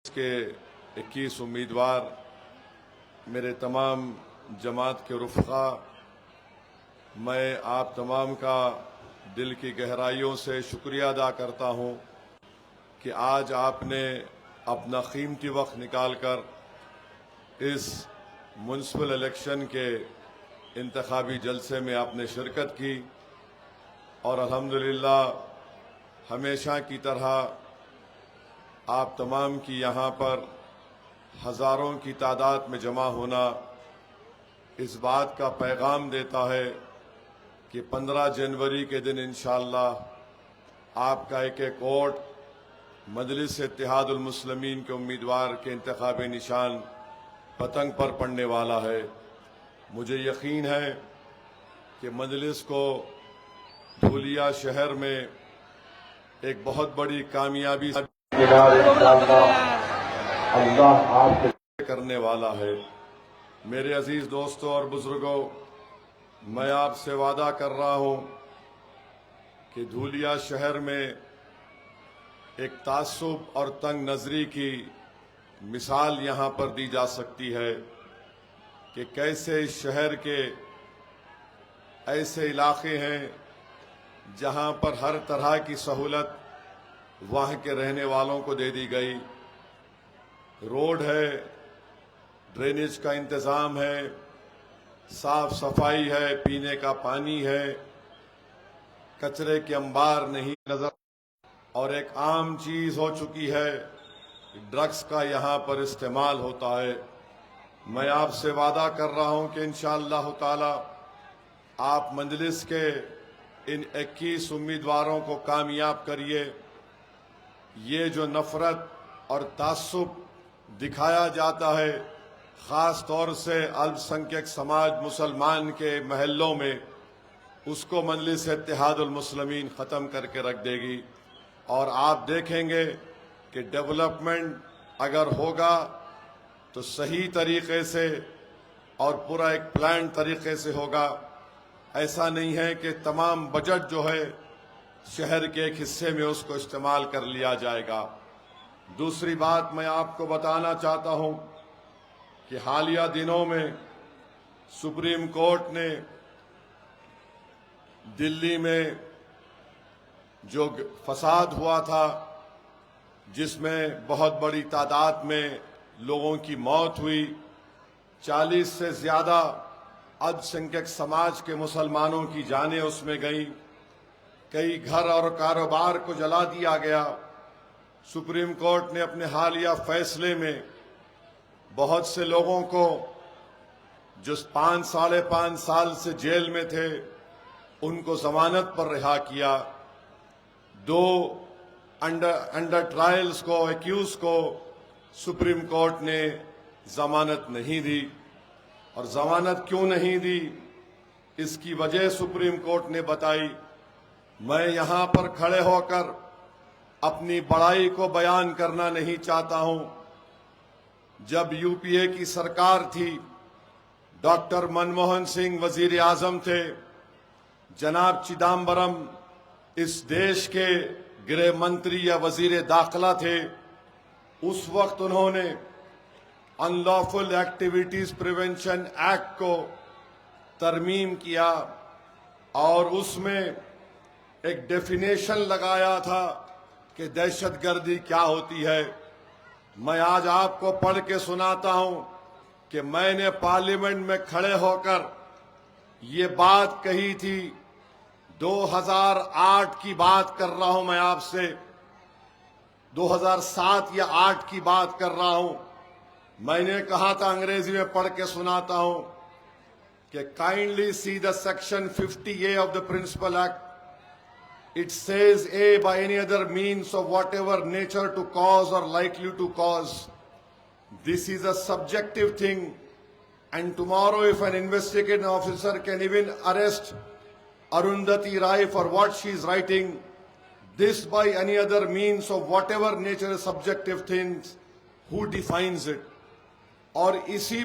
के 21 उम्मीदवार, मेरे तमाम जमात के रुफ़क़ा, मैं आप तमाम का दिल की गहराइयों से शुक्रिया अदा करता हूं कि आज आपने अपना कीमती वक्त निकालकर इस म्युनिसिपल इलेक्शन के इंतखाबी जलसे में आपने शिरकत की और अल्हम्दुलिल्लाह हमेशा की तरह आप तमाम की यहाँ पर हज़ारों की तादाद में जमा होना इस बात का पैगाम देता है कि 15 जनवरी के दिन इंशाअल्लाह आपका एक एक वोट मजलिस इत्तेहादुल मुस्लिमीन के उम्मीदवार के इंतखाबी निशान पतंग पर पड़ने वाला है। मुझे यकीन है कि मजलिस को धूलिया शहर में एक बहुत बड़ी कामयाबी अल्लाह आपके करने वाला है। मेरे अजीज दोस्तों और बुजुर्गों, मैं आपसे वादा कर रहा हूं कि धूलिया शहर में एक तासुब और तंग नजरी की मिसाल यहां पर दी जा सकती है कि कैसे इस शहर के ऐसे इलाके हैं जहां पर हर तरह की सहूलत वहां के रहने वालों को दे दी गई। रोड है, ड्रेनेज का इंतजाम है, साफ सफाई है, पीने का पानी है, कचरे के अंबार नहीं नजर, और एक आम चीज हो चुकी है ड्रग्स का यहां पर इस्तेमाल होता है। मैं आपसे वादा कर रहा हूं कि इंशाअल्लाह ताला आप मजलिस के इन 21 उम्मीदवारों को कामयाब करिए। ये जो नफरत और तासुब दिखाया जाता है, खास तौर से अल्पसंख्यक समाज मुसलमान के महल्लों में, उसको मजलिस इत्तेहादुल मुस्लिमीन ख़त्म करके रख देगी। और आप देखेंगे कि डेवलपमेंट अगर होगा तो सही तरीके से और पूरा एक प्लान तरीके से होगा। ऐसा नहीं है कि तमाम बजट जो है शहर के एक हिस्से में उसको इस्तेमाल कर लिया जाएगा। दूसरी बात मैं आपको बताना चाहता हूं कि हालिया दिनों में सुप्रीम कोर्ट ने दिल्ली में जो फसाद हुआ था, जिसमें बहुत बड़ी तादाद में लोगों की मौत हुई, 40 से ज्यादा अल्पसंख्यक समाज के मुसलमानों की जानें उसमें गई, कई घर और कारोबार को जला दिया गया। सुप्रीम कोर्ट ने अपने हालिया फैसले में बहुत से लोगों को जो 5-5.5 साल से जेल में थे उनको जमानत पर रिहा किया। 2 अंडर ट्रायल्स को, एक्यूज को सुप्रीम कोर्ट ने जमानत नहीं दी। और जमानत क्यों नहीं दी, इसकी वजह सुप्रीम कोर्ट ने बताई। मैं यहां पर खड़े होकर अपनी बड़ाई को बयान करना नहीं चाहता हूं। जब यूपीए की सरकार थी, डॉक्टर मनमोहन सिंह वजीर आजम थे, जनाब चिदम्बरम इस देश के गृह मंत्री या वजीर दाखिला थे, उस वक्त उन्होंने अनलॉफुल एक्टिविटीज प्रिवेंशन एक्ट को तरमीम किया और उसमें एक डेफिनेशन लगाया था कि दहशतगर्दी क्या होती है। मैं आज आपको पढ़ के सुनाता हूं कि मैंने पार्लियामेंट में खड़े होकर ये बात कही थी। 2008 की बात कर रहा हूं मैं आपसे, 2007 या 8 की बात कर रहा हूं। मैंने कहा था, अंग्रेजी में पढ़ के सुनाता हूं कि kindly see the section 50A of the principal act. It says A by any other means of whatever nature to cause or likely to cause. This is a subjective thing, and tomorrow if an investigating officer can even arrest Arundhati Rai for what she is writing, this by any other means of whatever nature is subjective things, who defines it? और इसी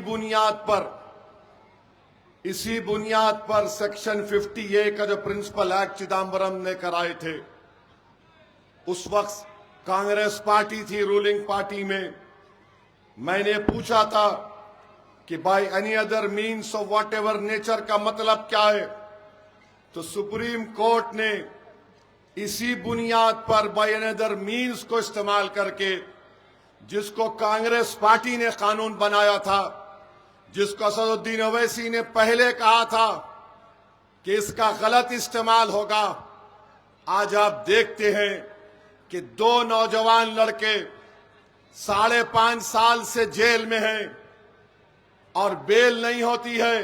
बुनियाद पर section 50A का जो principal act Chidambaram ने कराए थे, उस वक्त कांग्रेस पार्टी थी रूलिंग पार्टी में, मैंने पूछा था कि by any other means of what ever nature का मतलब क्या है, तो सुप्रीम कोर्ट ने इसी बुनियाद पर बाय एनी अदर मीन्स को इस्तेमाल करके, जिसको कांग्रेस पार्टी ने कानून बनाया था, जिसको असदुद्दीन ओवैसी ने पहले कहा था कि इसका गलत इस्तेमाल होगा, आज आप देखते हैं कि 2 नौजवान लड़के 5.5 साल से जेल में हैं और बेल नहीं होती है।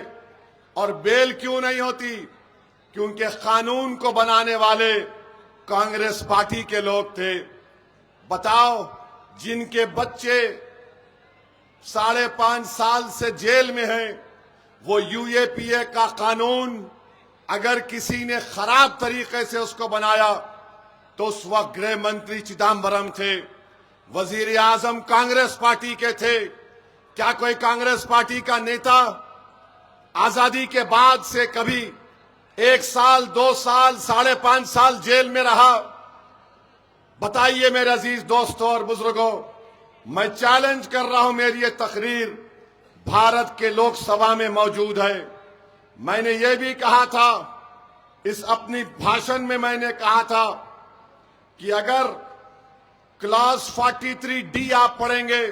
और बेल क्यों नहीं होती? क्योंकि कानून को बनाने वाले कांग्रेस पार्टी के लोग थे। बताओ, जिनके बच्चे 5.5 साल से जेल में हैं, वो यूएपीए का कानून अगर किसी ने खराब तरीके से उसको बनाया तो उस वक्त गृह मंत्री चिदम्बरम थे, वजीर आजम कांग्रेस पार्टी के थे। क्या कोई कांग्रेस पार्टी का नेता आजादी के बाद से कभी 1 साल, 2 साल, 5.5 साल जेल में रहा? बताइए मेरे अजीज दोस्तों और बुजुर्गों, मैं चैलेंज कर रहा हूं, मेरी ये तकरीर भारत के लोकसभा में मौजूद है। मैंने ये भी कहा था, इस अपनी भाषण में मैंने कहा था कि अगर क्लॉज 43D आप पढ़ेंगे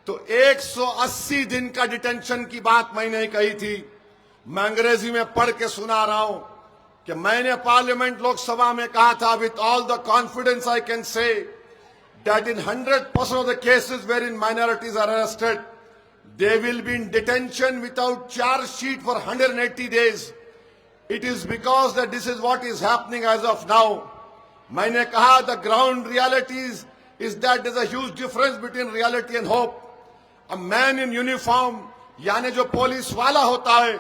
तो 180 दिन का डिटेंशन की बात मैंने कही थी। मैं अंग्रेजी में पढ़ के सुना रहा हूं कि मैंने पार्लियामेंट लोकसभा में कहा था, with all the confidence I can say that in 100% of the cases wherein minorities are arrested, they will be in detention without charge sheet for 180 days. It is because that this is what is happening as of now. मैंने कहा the ground realities is that there's a huge difference between reality and hope. A man in uniform, यानी जो police वाला होता है,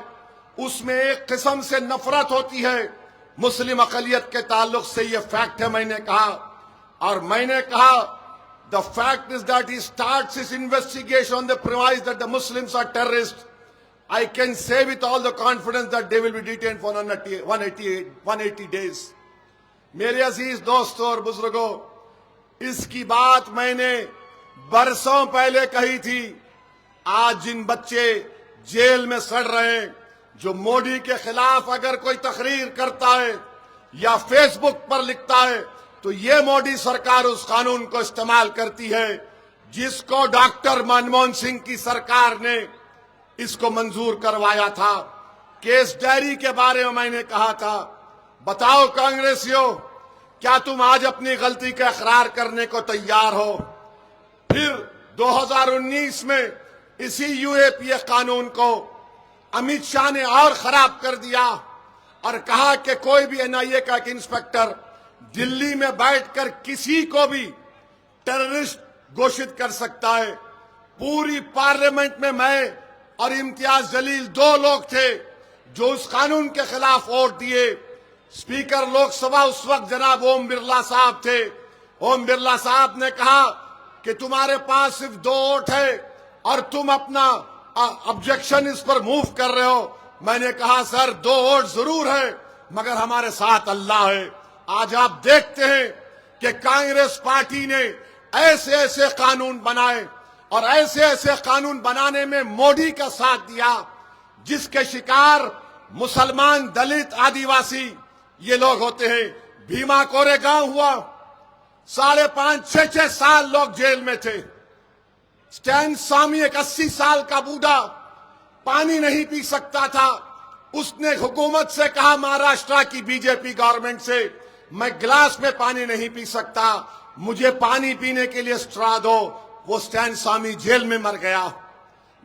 उसमें एक किस्म से नफरत होती है मुस्लिम अकलियत के ताल्लुक से। ये फैक्ट है, मैंने कहा। और मैंने कहा the fact is that he starts his investigation on the premise that the Muslims are terrorists. I can say with all the confidence that they will be detained for 180 days. मेरे अजीज दोस्तों और बुजुर्गों, इसकी बात मैंने बरसों पहले कही थी। आज जिन बच्चे जेल में सड़ रहे हैं, जो मोदी के खिलाफ अगर कोई तकरीर करता है या फेसबुक पर लिखता है, तो ये मोदी सरकार उस कानून को इस्तेमाल करती है जिसको डॉक्टर मनमोहन सिंह की सरकार ने इसको मंजूर करवाया था। केस डायरी के बारे में मैंने कहा था, बताओ कांग्रेसियों, क्या तुम आज अपनी गलती का इकरार करने को तैयार हो? फिर 2019 में इसी यूएपीए कानून को अमित शाह ने और खराब कर दिया और कहा कि कोई भी एनआईए का एक इंस्पेक्टर दिल्ली में बैठकर किसी को भी टेररिस्ट घोषित कर सकता है। पूरी पार्लियामेंट में मैं और इम्तियाज जलील 2 लोग थे जो उस कानून के खिलाफ वोट दिए। स्पीकर लोकसभा उस वक्त जनाब ओम बिरला साहब थे। ओम बिरला साहब ने कहा कि तुम्हारे पास सिर्फ 2 वोट है और तुम अपना ऑब्जेक्शन इस पर मूव कर रहे हो। मैंने कहा सर 2 वोट जरूर है, मगर हमारे साथ अल्लाह है। आज आप देखते हैं कि कांग्रेस पार्टी ने ऐसे ऐसे कानून बनाए और ऐसे ऐसे कानून बनाने में मोदी का साथ दिया, जिसके शिकार मुसलमान, दलित, आदिवासी ये लोग होते हैं। भीमा कोरेगांव हुआ, 5.5-6 साल लोग जेल में थे। स्टैन स्वामी, एक 80 साल का बूढ़ा, पानी नहीं पी सकता था। उसने हुकूमत से कहा, महाराष्ट्र की बीजेपी गवर्नमेंट से, मैं गिलास में पानी नहीं पी सकता, मुझे पानी पीने के लिए स्ट्रॉ दो। वो स्टैन स्वामी जेल में मर गया।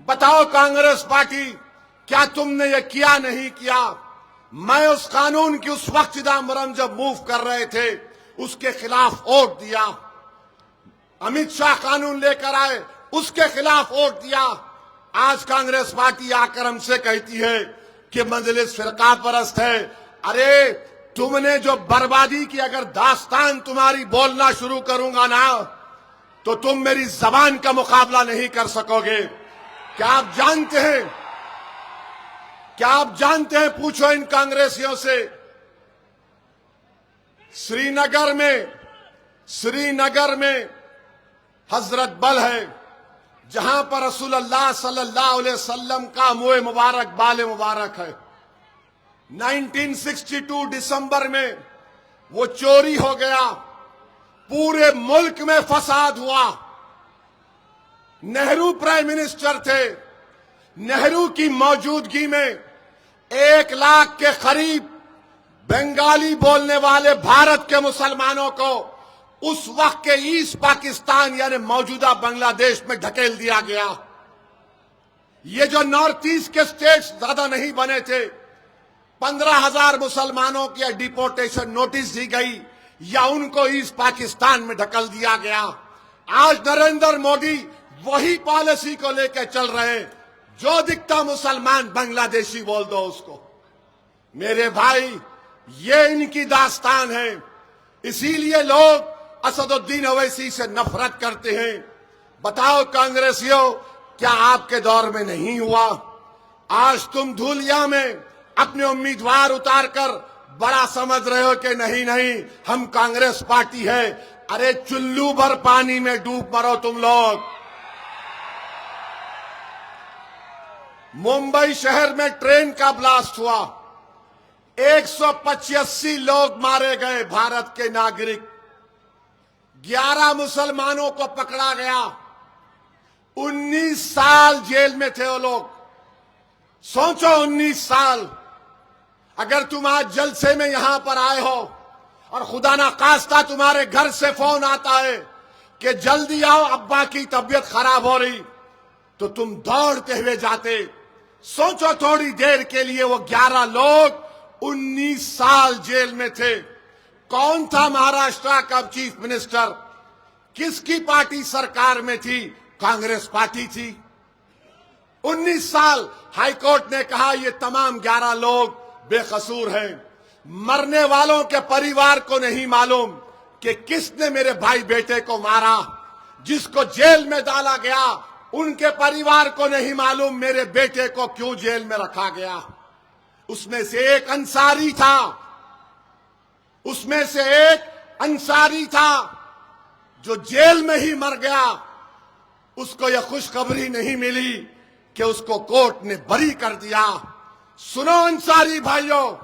बताओ कांग्रेस पार्टी, क्या तुमने ये किया? नहीं किया। मैं उस कानून की उस वक्त चिदम्बरम जब मूव कर रहे थे उसके खिलाफ वोट दिया। अमित शाह कानून लेकर आए, उसके खिलाफ वोट दिया। आज कांग्रेस पार्टी आकर हमसे कहती है कि मजलिस फिरका परस्त है। अरे तुमने जो बर्बादी की अगर दास्तान तुम्हारी बोलना शुरू करूंगा ना, तो तुम मेरी जबान का मुकाबला नहीं कर सकोगे। क्या आप जानते हैं, क्या आप जानते हैं, पूछो इन कांग्रेसियों से, श्रीनगर में हजरत बल है, जहां पर रसूलुल्लाह सल्लल्लाहु अलैहि वसल्लम का मुँह मुबारक बाल मुबारक है। 1962 दिसंबर में वो चोरी हो गया, पूरे मुल्क में फसाद हुआ। नेहरू प्राइम मिनिस्टर थे। नेहरू की मौजूदगी में 1 लाख के करीब बंगाली बोलने वाले भारत के मुसलमानों को उस वक्त के ईस्ट पाकिस्तान यानी मौजूदा बांग्लादेश में ढकेल दिया गया। ये जो नॉर्थ ईस्ट के स्टेट्स ज्यादा नहीं बने थे, 15,000 मुसलमानों की डिपोर्टेशन नोटिस दी गई या उनको ईस्ट पाकिस्तान में ढकल दिया गया। आज नरेंद्र मोदी वही पॉलिसी को लेकर चल रहे हैं, जो दिखता मुसलमान बांग्लादेशी बोल दो उसको। मेरे भाई, ये इनकी दास्तान है। इसीलिए लोग असदुद्दीन ओवैसी से नफरत करते हैं। बताओ कांग्रेसियों, क्या आपके दौर में नहीं हुआ? आज तुम धूलिया में अपने उम्मीदवार उतारकर बड़ा समझ रहे हो कि नहीं नहीं हम कांग्रेस पार्टी है। अरे चुल्लू भर पानी में डूब मरो तुम लोग। मुंबई शहर में ट्रेन का ब्लास्ट हुआ, 185 लोग मारे गए, भारत के नागरिक। 11 मुसलमानों को पकड़ा गया, 19 साल जेल में थे वो लोग। सोचो 19 साल। अगर तुम आज जलसे में यहां पर आए हो और खुदा ना खास्ता तुम्हारे घर से फोन आता है कि जल्दी आओ अब्बा की तबीयत खराब हो रही, तो तुम दौड़ते हुए जाते। सोचो थोड़ी देर के लिए वो 11 लोग 19 साल जेल में थे। कौन था महाराष्ट्र का चीफ मिनिस्टर? किसकी पार्टी सरकार में थी? कांग्रेस पार्टी थी। 19 साल हाईकोर्ट ने कहा ये तमाम 11 लोग बेकसूर हैं। मरने वालों के परिवार को नहीं मालूम कि किसने मेरे भाई बेटे को मारा। जिसको जेल में डाला गया उनके परिवार को नहीं मालूम मेरे बेटे को क्यों जेल में रखा गया। उसमें से एक अंसारी था, उसमें से एक अंसारी था जो जेल में ही मर गया। उसको यह खुशखबरी नहीं मिली कि उसको कोर्ट ने बरी कर दिया। सुनो अंसारी भाइयों,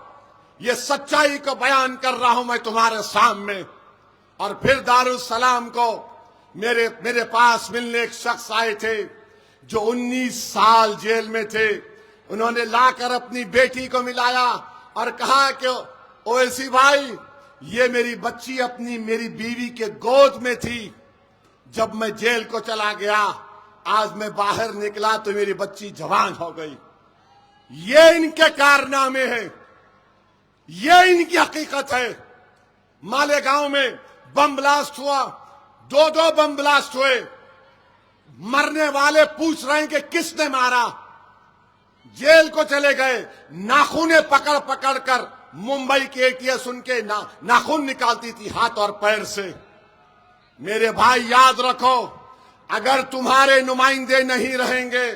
ये सच्चाई को बयान कर रहा हूं मैं तुम्हारे सामने। और फिर दारुसलाम को मेरे पास मिलने एक शख्स आए थे जो 19 साल जेल में थे। उन्होंने लाकर अपनी बेटी को मिलाया और कहा कि ओवैसी भाई, ये मेरी बच्ची मेरी बीवी के गोद में थी जब मैं जेल को चला गया। आज मैं बाहर निकला तो मेरी बच्ची जवान हो गई। ये इनके कारनामे हैं, ये इनकी हकीकत है। मालेगांव में बम ब्लास्ट हुआ, 2 बम ब्लास्ट हुए। मरने वाले पूछ रहे हैं कि किसने मारा। जेल को चले गए, नाखूने पकड़ पकड़ कर मुंबई के एटीएस उनके नाखून निकालती थी हाथ और पैर से। मेरे भाई याद रखो, अगर तुम्हारे नुमाइंदे नहीं रहेंगे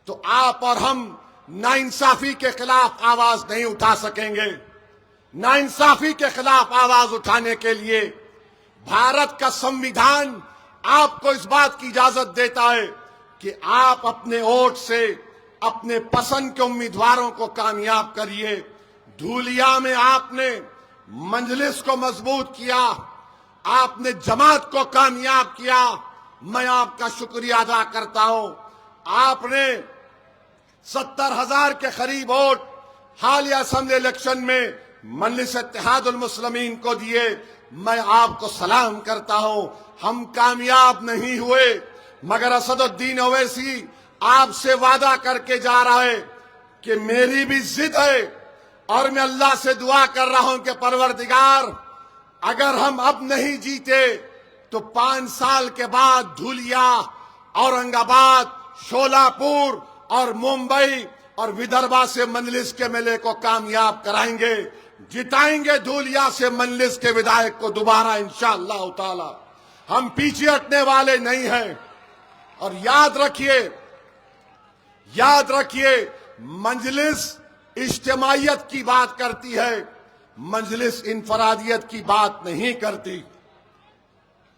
तो आप और हम नाइंसाफी के खिलाफ आवाज नहीं उठा सकेंगे। नाइंसाफी के खिलाफ आवाज उठाने के लिए भारत का संविधान आपको इस बात की इजाजत देता है कि आप अपने वोट से अपने पसंद के उम्मीदवारों को कामयाब करिए। धूलिया में आपने मंजलिस को मजबूत किया, आपने जमात को कामयाब किया। मैं आपका शुक्रिया अदा करता हूं। आपने 70,000 के करीब वोट हालिया असेंबली इलेक्शन में मजलिस इत्तेहादुल मुस्लिमीन को दिए। मैं आपको सलाम करता हूं। हम कामयाब नहीं हुए, मगर असदुद्दीन ओवैसी आपसे वादा करके जा रहा है कि मेरी भी जिद है और मैं अल्लाह से दुआ कर रहा हूं कि परवरदिगार, अगर हम अब नहीं जीते तो 5 साल के बाद धुलिया, औरंगाबाद, शोलापुर और मुंबई और विदर्भा से मजलिस के मेले को कामयाब कराएंगे। जिताएंगे धूलिया से मजलिस के विधायक को दोबारा इंशाअल्लाह ताला। हम पीछे हटने वाले नहीं हैं। और याद रखिए, मजलिस इज्तिमाइयत की बात करती है, मजलिस इनफरादियत की बात नहीं करती।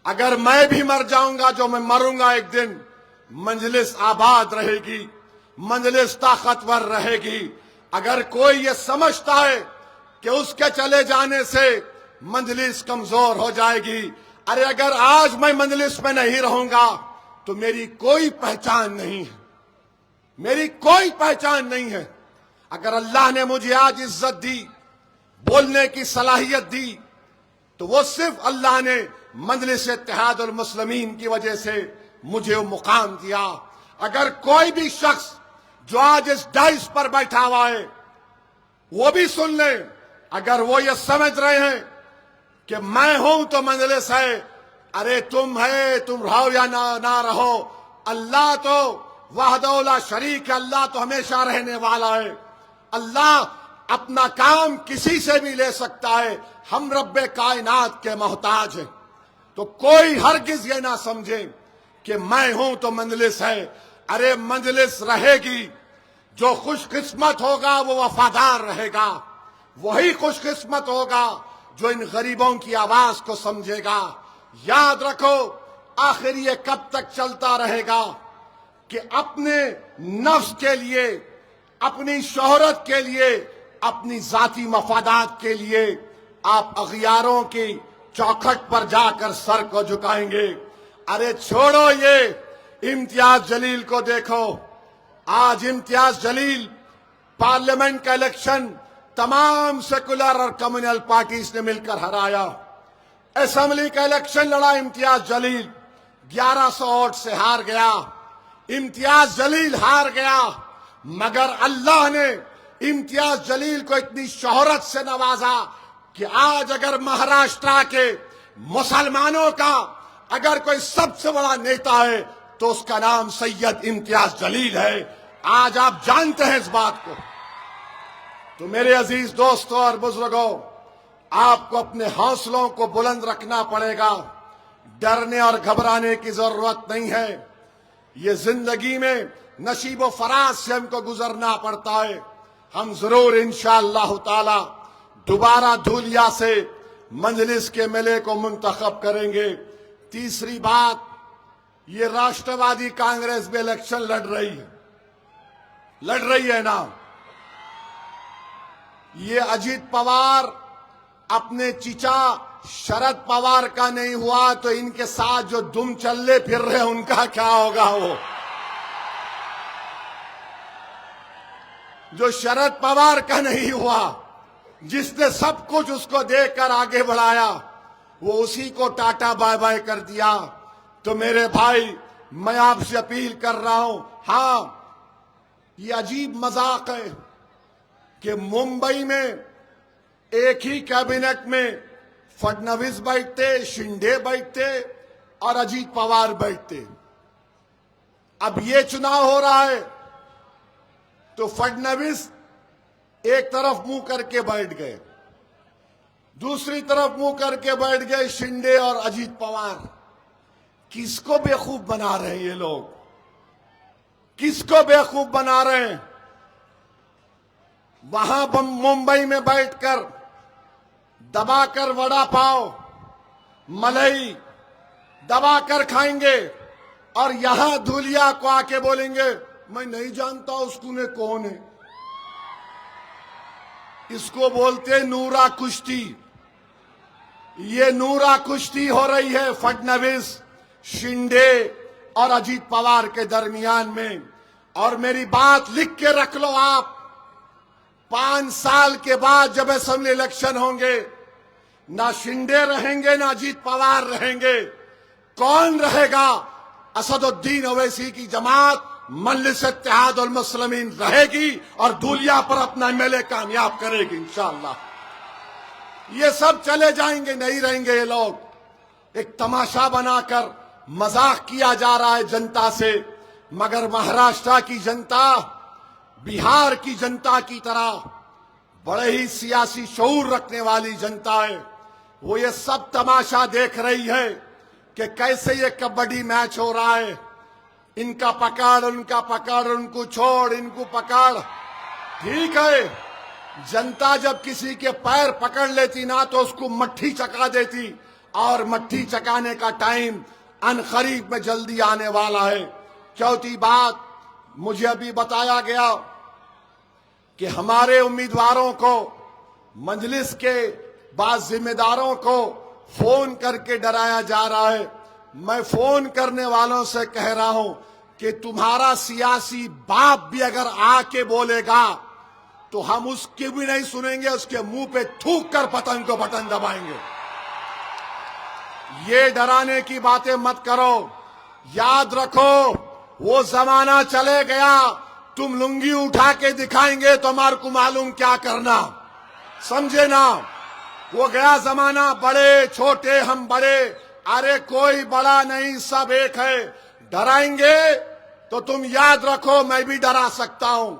अगर मैं भी मर जाऊंगा, जो मैं मरूंगा एक दिन, मंजलिस आबाद रहेगी, मंजलिस ताकतवर रहेगी। अगर कोई ये समझता है कि उसके चले जाने से मंजलिस कमजोर हो जाएगी, अरे अगर आज मैं मंजलिस में नहीं रहूंगा तो मेरी कोई पहचान नहीं है, मेरी कोई पहचान नहीं है। अगर अल्लाह ने मुझे आज इज्जत दी, बोलने की सलाहियत दी, तो वो सिर्फ अल्लाह ने मजलिस इत्तेहादुल मुस्लिमीन की वजह से मुझे वो मुकाम दिया। अगर कोई भी शख्स जो आज इस डाइस पर बैठा हुआ है वो भी सुन ले, अगर वो ये समझ रहे हैं कि मैं हूं तो मजलिस है, अरे तुम है, तुम रहो या ना रहो, अल्लाह तो वहदहुल्ला शरीक है, अल्लाह तो हमेशा रहने वाला है। अल्लाह अपना काम किसी से भी ले सकता है, हम रब्बे कायनात के मोहताज हैं। तो कोई हरगिज ये ना समझे कि मैं हूं तो मंजलिस है। अरे मंजलिस रहेगी, जो खुशकिस्मत होगा वो वफादार रहेगा, वही खुशकिस्मत होगा जो इन गरीबों की आवाज को समझेगा। याद रखो, आखिर ये कब तक चलता रहेगा कि अपने नफ्स के लिए, अपनी शोहरत के लिए, अपनी जाती मफादात के लिए आप अगियारों की चौखट पर जाकर सर को झुकाएंगे। अरे छोड़ो ये, इम्तियाज जलील को देखो। आज इम्तियाज जलील पार्लियामेंट का इलेक्शन तमाम सेकुलर और कम्युनल पार्टीज ने मिलकर हराया। असेंबली का इलेक्शन लड़ा इम्तियाज जलील, 1100 वोट से हार गया। इम्तियाज जलील हार गया, मगर अल्लाह ने इम्तियाज जलील को इतनी शोहरत से नवाजा कि आज अगर महाराष्ट्र के मुसलमानों का अगर कोई सबसे बड़ा नेता है तो उसका नाम सैयद इम्तियाज जलील है। आज आप जानते हैं इस बात को। तो मेरे अजीज दोस्तों और बुजुर्गों, आपको अपने हौसलों को बुलंद रखना पड़ेगा। डरने और घबराने की जरूरत नहीं है। ये जिंदगी में नसीब फराज से हमको गुजरना पड़ता है। हम जरूर इंशाअल्लाह ताला दोबारा धूलिया से मंजलिस के मेले को मुंतखब करेंगे। तीसरी बात, ये राष्ट्रवादी कांग्रेस भी इलेक्शन लड़ रही है ना। ये अजीत पवार अपने चीचा शरद पवार का नहीं हुआ तो इनके साथ जो दुम चलने फिर रहे उनका क्या होगा। वो जो शरद पवार का नहीं हुआ, जिसने सब कुछ उसको देकर आगे बढ़ाया, वो उसी को टाटा बाय बाय कर दिया। तो मेरे भाई, मैं आपसे अपील कर रहा हूं, हां ये अजीब मजाक है कि मुंबई में एक ही कैबिनेट में फडणवीस बैठते, शिंदे बैठते और अजीत पवार बैठते। अब ये चुनाव हो रहा है तो फडणवीस एक तरफ मुंह करके बैठ गए, दूसरी तरफ मुंह करके बैठ गए शिंदे और अजीत पवार। किसको बेवकूफ बना रहे हैं ये लोग? किसको बेवकूफ बना रहे हैं? वहां मुंबई में बैठकर दबाकर वड़ा पाव, मलाई दबाकर खाएंगे और यहां धूलिया को आके बोलेंगे मैं नहीं जानता उसको ने कौन है। इसको बोलते नूरा कुश्ती। ये नूरा कुश्ती हो रही है फडणवीस, शिंदे और अजीत पवार के दरमियान में। और मेरी बात लिख के रख लो आप, 5 साल के बाद जब असेंबली इलेक्शन होंगे, ना शिंदे रहेंगे ना अजीत पवार रहेंगे। कौन रहेगा? असदुद्दीन ओवैसी की जमात मजलिस इत्तेहादुल मुस्लिमीन रहेगी और धूलिया पर अपना एमएलए कामयाब करेगी इंशाअल्लाह। ये सब चले जाएंगे, नहीं रहेंगे ये लोग। एक तमाशा बनाकर मजाक किया जा रहा है जनता से, मगर महाराष्ट्र की जनता बिहार की जनता की तरह बड़े ही सियासी शऊर रखने वाली जनता है। वो ये सब तमाशा देख रही है कि कैसे ये कबड्डी मैच हो रहा है, इनका पकड़ उनका पकड़, उनको छोड़ इनको पकड़। ठीक है, जनता जब किसी के पैर पकड़ लेती ना तो उसको मट्ठी चका देती, और मट्ठी चकाने का टाइम अनकरीब में जल्दी आने वाला है। चौथी बात, मुझे अभी बताया गया कि हमारे उम्मीदवारों को, मजलिस के बाद जिम्मेदारों को फोन करके डराया जा रहा है। मैं फोन करने वालों से कह रहा हूं कि तुम्हारा सियासी बाप भी अगर आके बोलेगा तो हम उसकी भी नहीं सुनेंगे, उसके मुंह पे थूक कर पतंग को बटन दबाएंगे। ये डराने की बातें मत करो। याद रखो, वो जमाना चले गया, तुम लुंगी उठा के दिखाएंगे तो हमारे को मालूम क्या करना, समझे ना। वो गया जमाना, बड़े छोटे हम बड़े, अरे कोई बड़ा नहीं, सब एक है। डराएंगे तो तुम याद रखो मैं भी डरा सकता हूं।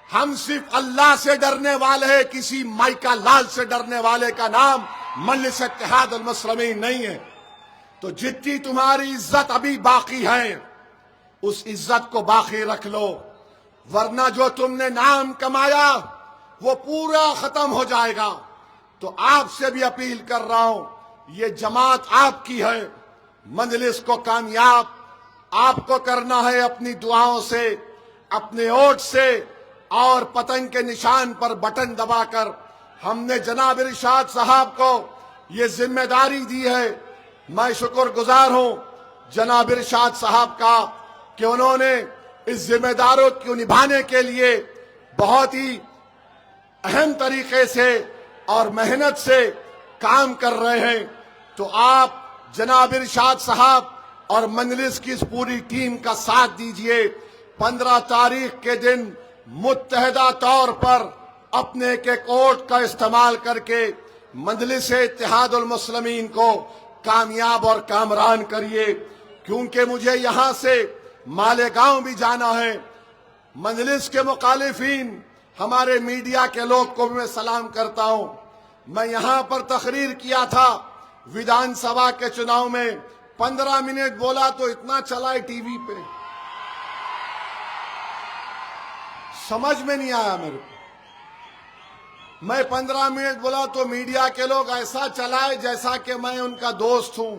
हम सिर्फ अल्लाह से डरने वाले हैं, किसी माइका लाल से डरने वाले का नाम मजलिस इत्तेहाद अल मुस्लिमीन नहीं है। तो जितनी तुम्हारी इज्जत अभी बाकी है, उस इज्जत को बाकी रख लो, वरना जो तुमने नाम कमाया वो पूरा खत्म हो जाएगा। तो आपसे भी अपील कर रहा हूं, ये जमात आपकी है, मजलिस को कामयाब आपको करना है अपनी दुआओं से, अपने वोट से और पतंग के निशान पर बटन दबाकर। हमने जनाब इरशाद साहब को ये जिम्मेदारी दी है। मैं शुक्रगुजार हूं जनाब इरशाद साहब का कि उन्होंने इस जिम्मेदारों को निभाने के लिए बहुत ही अहम तरीके से और मेहनत से काम कर रहे हैं। तो आप जनाब इरशाद साहब और मजलिस की इस पूरी टीम का साथ दीजिए। 15 तारीख के दिन मुत्तहदा तौर पर अपने के कोर्ट का इस्तेमाल करके मजलिस इत्तेहाद उल मुस्लिमीन को कामयाब और कामरान करिए, क्योंकि मुझे यहां से मालेगांव भी जाना है। मजलिस के मुखालिफिन, हमारे मीडिया के लोग को भी मैं सलाम करता हूं। मैं यहां पर तकरीर किया था विधानसभा के चुनाव में, 15 मिनट बोला तो इतना चला है टीवी पे, समझ में नहीं आया मेरे को। मैं 15 मिनट बोला तो मीडिया के लोग ऐसा चलाए जैसा कि मैं उनका दोस्त हूं।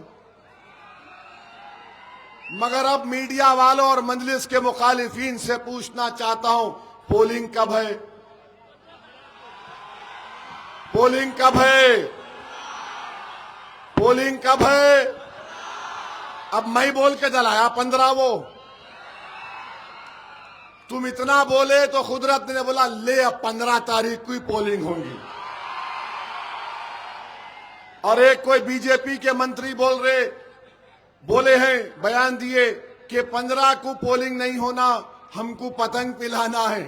मगर अब मीडिया वालों और मजलिस के मुखालिफिन से पूछना चाहता हूं, पोलिंग कब है? पोलिंग कब है? पोलिंग कब है? अब मैं बोल के जलाया 15 वो, तुम इतना बोले तो कुदरत ने बोला ले अब 15 तारीख को ही पोलिंग होगी। और एक कोई बीजेपी के मंत्री बोले हैं, बयान दिए कि 15 को पोलिंग नहीं होना, हमको पतंग पिलाना है।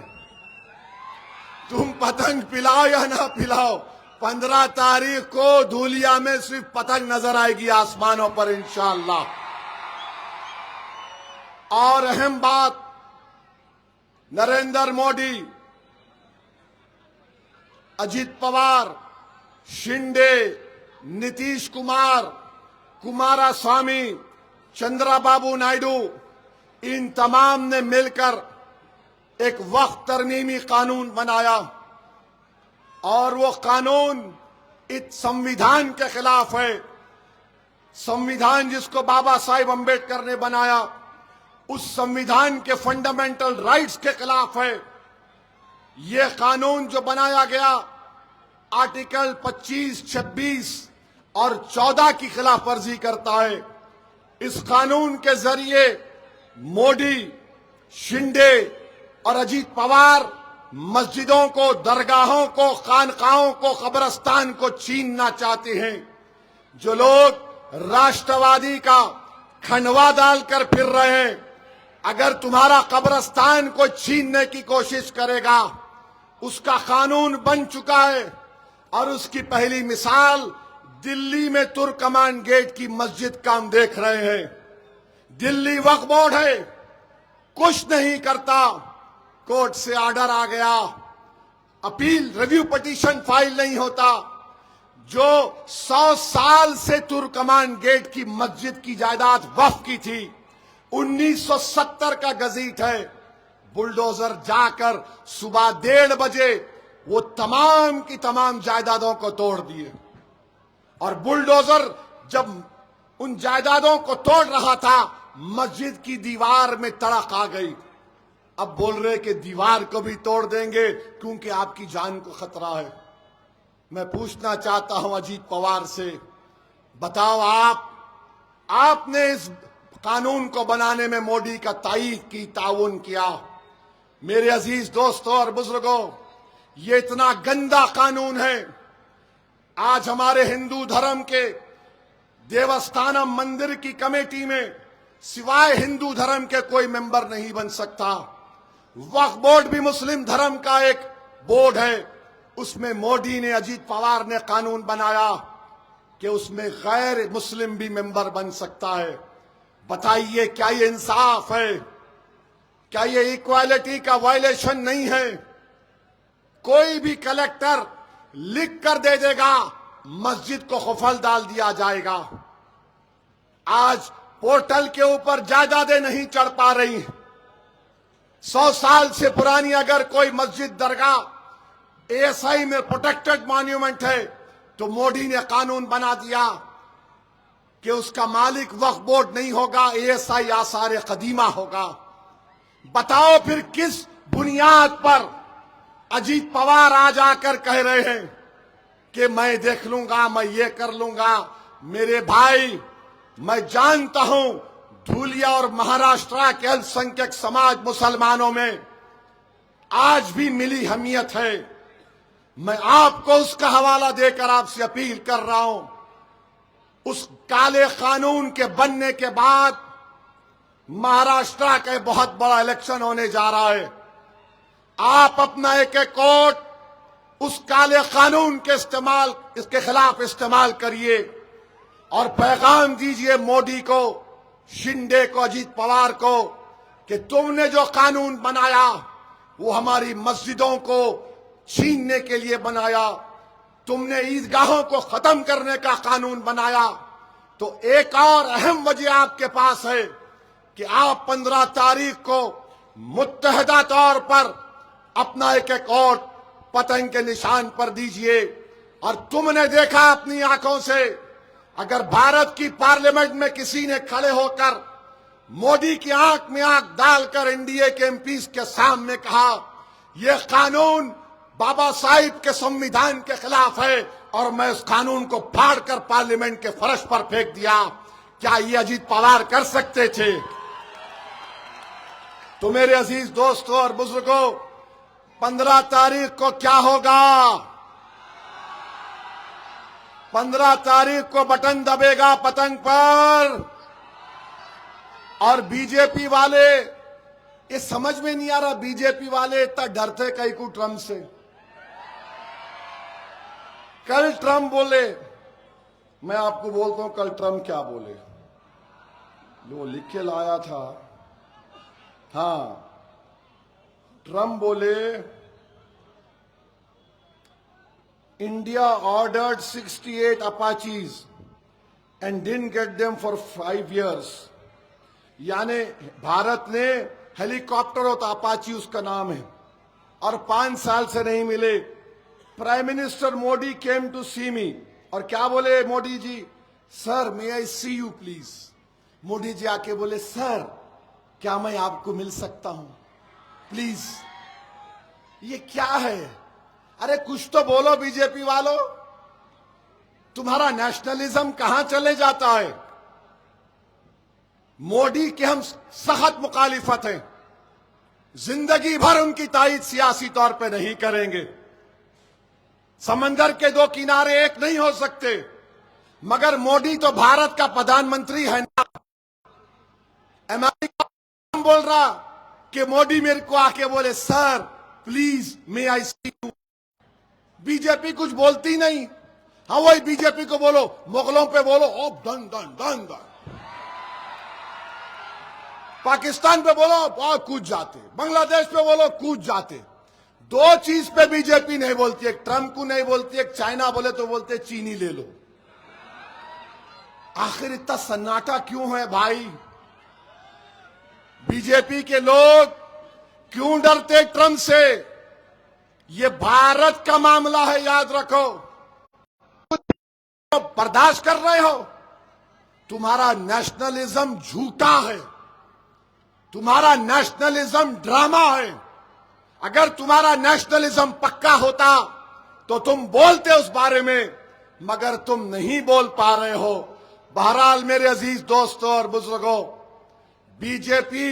तुम पतंग पिलाओ या ना पिलाओ, 15 तारीख को धूलिया में सिर्फ पतंग नजर आएगी आसमानों पर इंशाअल्लाह। और अहम बात, नरेंद्र मोदी, अजित पवार, शिंदे, नीतीश कुमार, कुमारस्वामी, चंद्रबाबू नायडू, इन तमाम ने मिलकर एक वक्त तरमीमी कानून बनाया और वो कानून इस संविधान के खिलाफ है। संविधान जिसको बाबा साहिब अम्बेडकर ने बनाया, उस संविधान के फंडामेंटल राइट्स के खिलाफ है। यह कानून जो बनाया गया आर्टिकल 25, 26 और 14 की खिलाफ वर्जी करता है। इस कानून के जरिए मोदी, शिंदे और अजीत पवार मस्जिदों को, दरगाहों को, खानकाहों को, कब्रस्तान को छीनना चाहते हैं। जो लोग राष्ट्रवादी का खंडवा डालकर फिर रहे हैं, अगर तुम्हारा कब्रस्तान को छीनने की कोशिश करेगा, उसका कानून बन चुका है। और उसकी पहली मिसाल दिल्ली में तुर्कमान गेट की मस्जिद का हम देख रहे हैं। दिल्ली वक्फ बोर्ड है, कुछ नहीं करता, कोर्ट से ऑर्डर आ गया, अपील रिव्यू पिटीशन फाइल नहीं होता। जो 100 साल से तुर्कमान गेट की मस्जिद की जायदाद वक्फ की थी, 1970 का गजीट है। बुलडोजर जाकर सुबह 1:30 बजे वो तमाम की तमाम जायदादों को तोड़ दिए। और बुलडोजर जब उन जायदादों को तोड़ रहा था, मस्जिद की दीवार में तड़क आ गई। अब बोल रहे कि दीवार को भी तोड़ देंगे क्योंकि आपकी जान को खतरा है। मैं पूछना चाहता हूं अजीत पवार से, बताओ आपने इस कानून को बनाने में मोदी का तायीद की, ताउन किया। मेरे अजीज दोस्तों और बुजुर्गों, ये इतना गंदा कानून है। आज हमारे हिंदू धर्म के देवस्थानम मंदिर की कमेटी में सिवाय हिंदू धर्म के कोई मेंबर नहीं बन सकता। वक्फ बोर्ड भी मुस्लिम धर्म का एक बोर्ड है, उसमें मोदी ने, अजीत पवार ने कानून बनाया कि उसमें गैर मुस्लिम भी मेंबर बन सकता है। बताइए, क्या ये इंसाफ है? क्या ये इक्वालिटी का वायलेशन नहीं है? कोई भी कलेक्टर लिख कर दे देगा, मस्जिद को खुफल डाल दिया जाएगा। आज पोर्टल के ऊपर जायदादें नहीं चढ़ पा रही। 100 साल से पुरानी अगर कोई मस्जिद, दरगाह एएसआई में प्रोटेक्टेड मॉन्यूमेंट है तो मोदी ने कानून बना दिया कि उसका मालिक वक्फ बोर्ड नहीं होगा, एएसआई आसार कदीमा होगा। बताओ फिर किस बुनियाद पर अजीत पवार आज आकर कह रहे हैं कि मैं देख लूंगा, मैं ये कर लूंगा। मेरे भाई, मैं जानता हूं धूलिया और महाराष्ट्र के अल्पसंख्यक समाज मुसलमानों में आज भी मिली हमीयत है। मैं आपको उसका हवाला देकर आपसे अपील कर रहा हूं, उस काले कानून के बनने के बाद महाराष्ट्र का बहुत बड़ा इलेक्शन होने जा रहा है। आप अपना एक एक वोट उस काले कानून के इसके खिलाफ इस्तेमाल करिए और पैगाम दीजिए मोदी को, शिंदे को, अजीत पवार को कि तुमने जो कानून बनाया वो हमारी मस्जिदों को छीनने के लिए बनाया, तुमने ईदगाहों को खत्म करने का कानून बनाया। तो एक और अहम वजह आपके पास है कि आप 15 तारीख को मुत्तहदा तौर पर अपना एक एक वोट पतंग के निशान पर दीजिए। और तुमने देखा अपनी आंखों से, अगर भारत की पार्लियामेंट में किसी ने खड़े होकर मोदी की आंख में आंख डालकर एनडीए के एमपीज के सामने कहा यह कानून बाबा साहिब के संविधान के खिलाफ है और मैं उस कानून को फाड़कर पार्लियामेंट के फर्श पर फेंक दिया, क्या ये अजीत पवार कर सकते थे? तो मेरे अजीज दोस्तों और बुजुर्गों, 15 तारीख को क्या होगा? 15 तारीख को बटन दबेगा पतंग पर। और बीजेपी वाले, ये समझ में नहीं आ रहा, बीजेपी वाले इतना डरते कहीं को ट्रम्प से। कल ट्रम्प बोले, मैं आपको बोलता हूं कल ट्रम्प क्या बोले, वो लिख के लाया था। हाँ, ट्रम्प बोले India ordered 68 Apaches and didn't get them for 5 years। यानी भारत ने हेलीकॉप्टर होता, अपाची उसका नाम है, और 5 साल से नहीं मिले। Prime minister Modi came to see me, और क्या बोले Modi ji? Sir may I see you please. Modi ji आके बोले सर क्या मैं आपको मिल सकता हूं प्लीज? ये क्या है? अरे कुछ तो बोलो बीजेपी वालों, तुम्हारा नेशनलिज्म कहां चले जाता है? मोदी के हम सख्त मुखालिफत हैं, जिंदगी भर उनकी तायीद सियासी तौर पे नहीं करेंगे। समंदर के 2 किनारे एक नहीं हो सकते, मगर मोदी तो भारत का प्रधानमंत्री है ना। अमेरिका बोल रहा कि मोदी मेरे को आके बोले sir please may I see you. BJP कुछ बोलती नहीं। हाँ, वही बीजेपी को बोलो, मुगलों पे बोलो oh done done done done, Pakistan पे बोलो बहुत कूद जाते, बांग्लादेश पे बोलो कूद जाते। 2 चीज पे बीजेपी नहीं बोलती, एक ट्रम्प को नहीं बोलती, एक चाइना बोले तो बोलते चीनी ले लो। आखिर इतना सन्नाटा क्यों है भाई? बीजेपी के लोग क्यों डरते ट्रम्प से? ये भारत का मामला है, याद रखो। बर्दाश्त कर रहे हो तुम्हारा नेशनलिज्म झूठा है, तुम्हारा नेशनलिज्म ड्रामा है। अगर तुम्हारा नेशनलिज्म पक्का होता तो तुम बोलते उस बारे में, मगर तुम नहीं बोल पा रहे हो। बहरहाल मेरे अजीज दोस्तों और बुजुर्गों, बीजेपी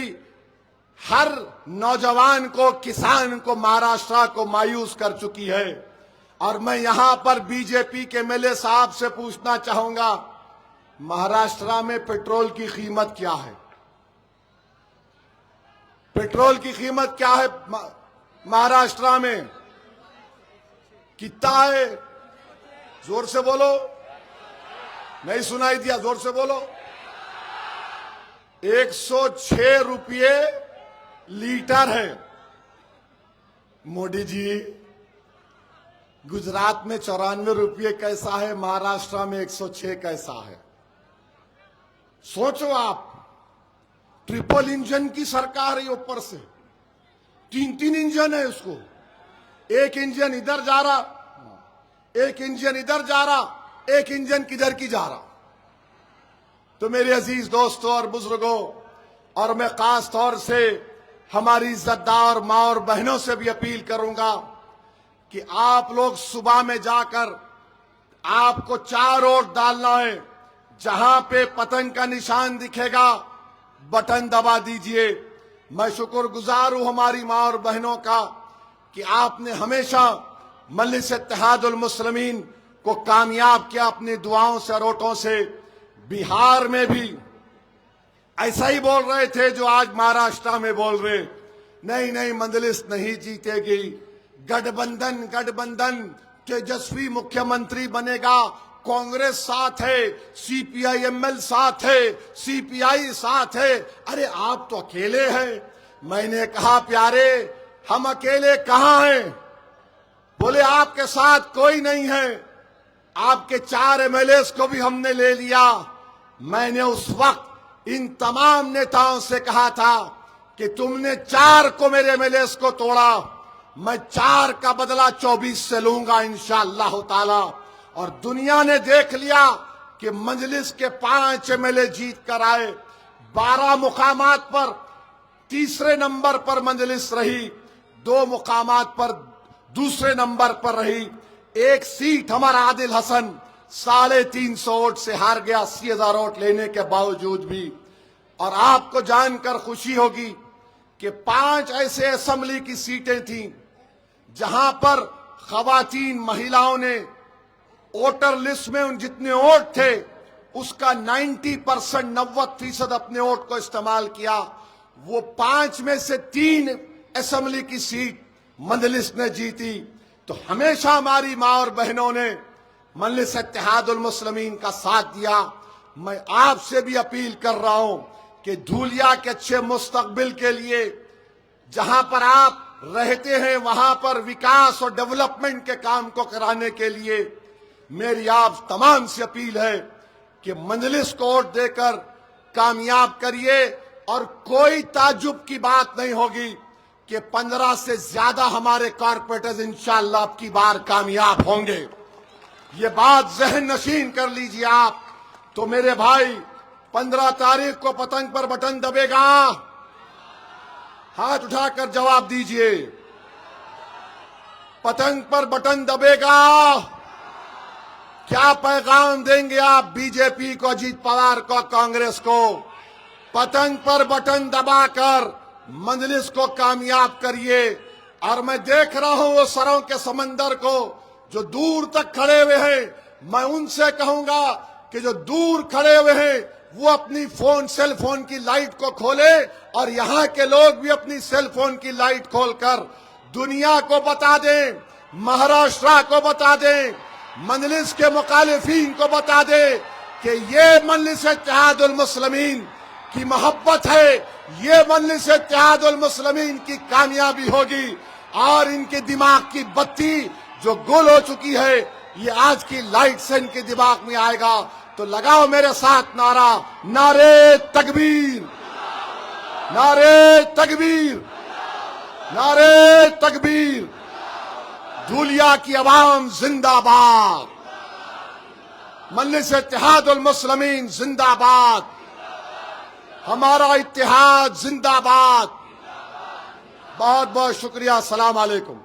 हर नौजवान को, किसान को, महाराष्ट्र को मायूस कर चुकी है। और मैं यहां पर बीजेपी के एमएलए साहब से पूछना चाहूंगा, महाराष्ट्र में पेट्रोल की कीमत क्या है? पेट्रोल की कीमत क्या है महाराष्ट्र में? कितना है? जोर से बोलो, नहीं सुनाई दिया, जोर से बोलो। 106 रुपये लीटर है। मोदी जी, गुजरात में 94 रुपये कैसा है, महाराष्ट्र में 106 कैसा है? सोचो आप, ट्रिपल इंजन की सरकार है, ऊपर से 3 इंजन है उसको। एक इंजन इधर जा रहा, एक इंजन इधर जा रहा, एक इंजन किधर की जा रहा। तो मेरे अजीज दोस्तों और बुजुर्गों, और मैं खास तौर से हमारी इज्जतदार माँ और बहनों से भी अपील करूंगा कि आप लोग सुबह में जाकर, आपको 4 वोट डालना है। जहां पे पतंग का निशान दिखेगा, बटन दबा दीजिए। मैं शुक्रगुजार हूं हमारी माँ और बहनों का कि आपने हमेशा मजलिस इत्तेहादुल मुस्लिमीन को कामयाब किया अपनी दुआओं से और वोटों से। बिहार में भी ऐसा ही बोल रहे थे जो आज महाराष्ट्र में बोल रहे, नहीं नहीं मजलिस नहीं जीतेगी, गठबंधन गठबंधन, तेजस्वी मुख्यमंत्री बनेगा, कांग्रेस साथ है, सीपीआईएमएल साथ है, सीपीआई साथ है। अरे आप तो अकेले हैं। मैंने कहा प्यारे, हम अकेले कहां हैं? बोले आपके साथ कोई नहीं है। आपके 4 एमएलए को भी हमने ले लिया। मैंने उस वक्त इन तमाम नेताओं से कहा था कि तुमने 4 को, मेरे एमएलए को तोड़ा, मैं 4 का बदला 24 से लूंगा इंशाअल्लाह ताला। और दुनिया ने देख लिया कि मजलिस के 5 एमएलए जीत कर आए। 12 मुकामात पर तीसरे नंबर पर मजलिस रही, 2 मुकामात पर दूसरे नंबर पर रही। एक सीट हमारा आदिल हसन 350 वोट से हार गया, 80,000 वोट लेने के बावजूद भी। और आपको जानकर खुशी होगी कि 5 ऐसे असेंबली की सीटें थीं जहां पर खवातीन, महिलाओं ने वोटर लिस्ट में उन जितने वोट थे उसका 90% 90% अपने वोट को इस्तेमाल किया। वो 5 में से 3 असेंबली की सीट मजलिस ने जीती। तो हमेशा हमारी माँ और बहनों ने मजलिस इत्तेहादुल मुस्लिमीन का साथ दिया। मैं आपसे भी अपील कर रहा हूं कि धूलिया के अच्छे मुस्तकबिल के लिए जहां पर आप रहते हैं वहां पर विकास और डेवलपमेंट के काम को कराने के लिए मेरी आप तमाम से अपील है कि मजलिस को वोट देकर कामयाब करिए। और कोई ताज्जुब की बात नहीं होगी कि 15 से ज्यादा हमारे कॉर्पोरेटर्स इंशाअल्लाह अब की बार कामयाब होंगे। ये बात जहन नशीन कर लीजिए आप। तो मेरे भाई, 15 तारीख को पतंग पर बटन दबेगा? हाथ उठाकर जवाब दीजिए। पतंग पर बटन दबेगा? क्या पैगाम देंगे आप बीजेपी को, अजीत पवार को, कांग्रेस को? पतंग पर बटन दबाकर मजलिस को कामयाब करिए। और मैं देख रहा हूं वो सरों के समंदर को जो दूर तक खड़े हुए हैं। मैं उनसे कहूंगा कि जो दूर खड़े हुए हैं वो अपनी सेल फोन की लाइट को खोले और यहां के लोग भी अपनी सेल फोन की लाइट खोलकर दुनिया को बता दें, महाराष्ट्र को बता दें, मजलिस के मुखालिफिन को बता दें कि ये मजलिस इत्तेहादुल मुस्लिमीन की मोहब्बत है, ये मजलिस इत्तेहादुल मुस्लिमीन की कामयाबी होगी। और इनके दिमाग की बत्ती जो गुल हो चुकी है, ये आज की लाइट से इनके दिमाग में आएगा। तो लगाओ मेरे साथ नारा, नारे तकबीर, नारे तकबीर, नारे तकबीर। धूलिया की आवाम जिंदाबाद, मजलिस इत्तेहादुल मुस्लिमीन जिंदाबाद, हमारा इत्तेहाद जिंदाबाद। बहुत बहुत शुक्रिया। अस्सलाम वालेकुम।